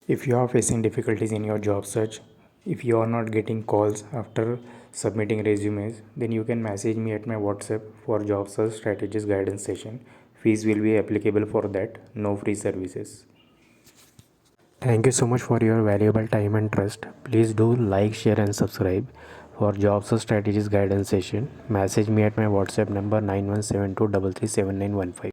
If you are facing difficulties in your job search, if you are not getting calls after submitting resumes, then you can message me at my WhatsApp for job search strategies guidance session. Fees will be applicable for that, no free services. Thank you so much for your valuable time and trust. Please do like, share, and subscribe. For job search strategies guidance session, message me at my WhatsApp number 9172337915.